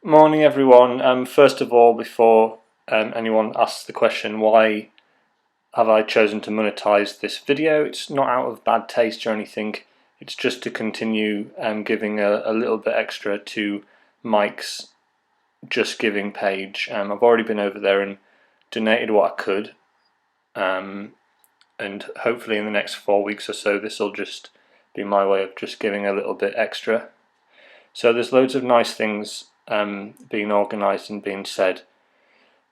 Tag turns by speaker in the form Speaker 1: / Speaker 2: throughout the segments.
Speaker 1: Morning everyone. First of all, before anyone asks the question why have I chosen to monetize this video, it's not out of bad taste or anything. It's just to continue giving a little bit extra to Mike's Just Giving page. I've already been over there and donated what I could, and hopefully in the next 4 weeks or so this will just be my way of just giving a little bit extra. So there's loads of nice things being organised and being said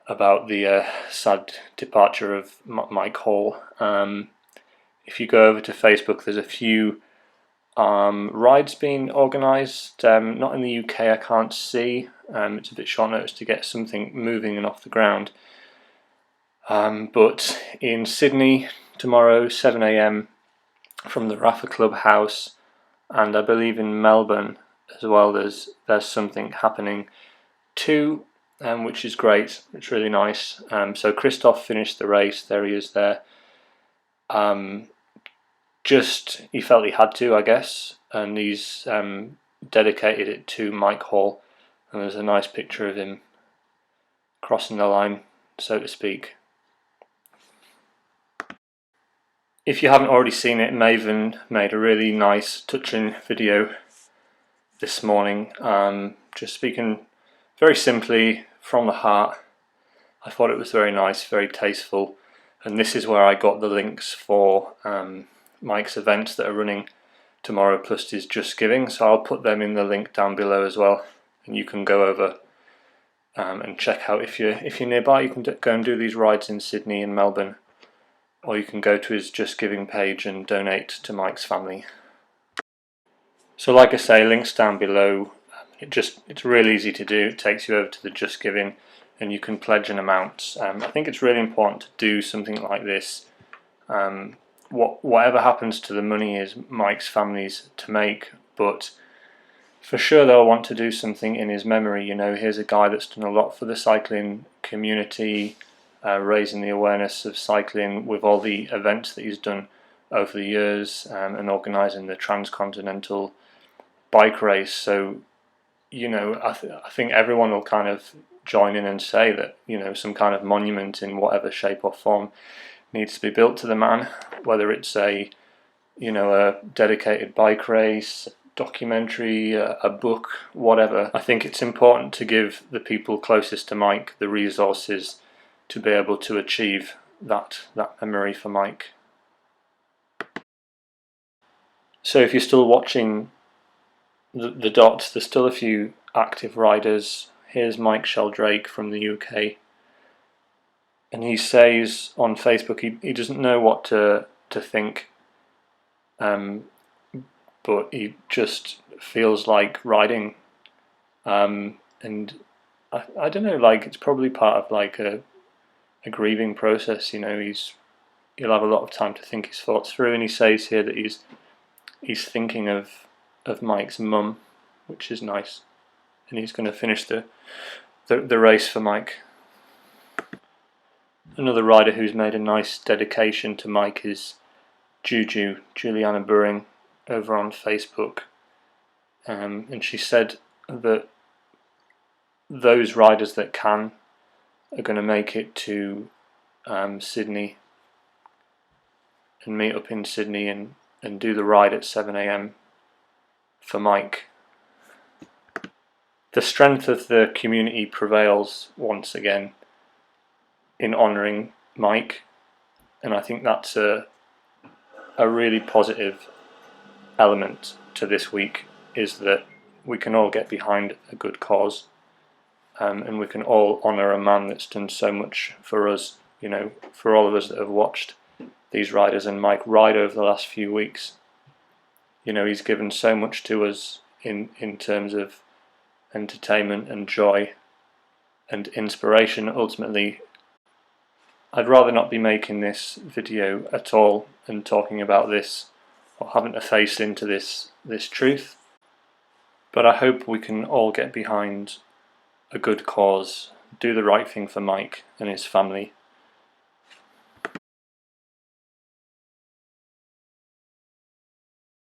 Speaker 1: about the sad departure of Mike Hall. If you go over to Facebook, there's a few rides being organised. Not in the UK, I can't see. It's a bit short notice to get something moving and off the ground. But in Sydney tomorrow, 7 AM from the Rafa Club House, and I believe in Melbourne as well, there's something happening too, which is great. It's really nice. So Christoph finished the race. There he is there. He felt he had to, I guess, and he's dedicated it to Mike Hall, and there's a nice picture of him crossing the line, so to speak. If you haven't already seen it, Maven made a really nice, touching video this morning, just speaking very simply from the heart. I thought it was very nice, very tasteful, and this is where I got the links for Mike's events that are running tomorrow, plus his Just Giving, so I'll put them in the link down below as well, and you can go over and check out if you're nearby. You can go and do these rides in Sydney and Melbourne, or you can go to his Just Giving page and donate to Mike's family. So like I say, links down below. It's really easy to do. It takes you over to the Just Giving and you can pledge an amount. I think it's really important to do something like this. Whatever happens to the money is Mike's family's to make, but for sure they'll want to do something in his memory. You know, here's a guy that's done a lot for the cycling community, raising the awareness of cycling with all the events that he's done over the years, and organising the transcontinental bike race. So, you know, I think everyone will kind of join in and say that, you know, some kind of monument in whatever shape or form needs to be built to the man, whether it's a dedicated bike race, documentary, a book, whatever. I think it's important to give the people closest to Mike the resources to be able to achieve that memory for Mike. So if you're still watching the dots, there's still a few active riders. Here's Mike Sheldrake from the UK, and he says on Facebook he doesn't know what to think, but he just feels like riding, and I don't know, like it's probably part of like a grieving process. You know, he'll have a lot of time to think his thoughts through, and he says here that he's thinking of Mike's mum, which is nice, and he's going to finish the race for Mike. Another rider who's made a nice dedication to Mike is Juliana Burring, over on Facebook, and she said that those riders that can are going to make it to Sydney and meet up in Sydney and do the ride at 7 AM for Mike. The strength of the community prevails once again in honouring Mike, and I think that's a really positive element to this week, is that we can all get behind a good cause, and we can all honour a man that's done so much for us, you know, for all of us that have watched these riders and Mike ride over the last few weeks. You know, he's given so much to us in terms of entertainment and joy and inspiration. Ultimately, I'd rather not be making this video at all and talking about this, or having to face into this truth, but I hope we can all get behind a good cause, do the right thing for Mike and his family,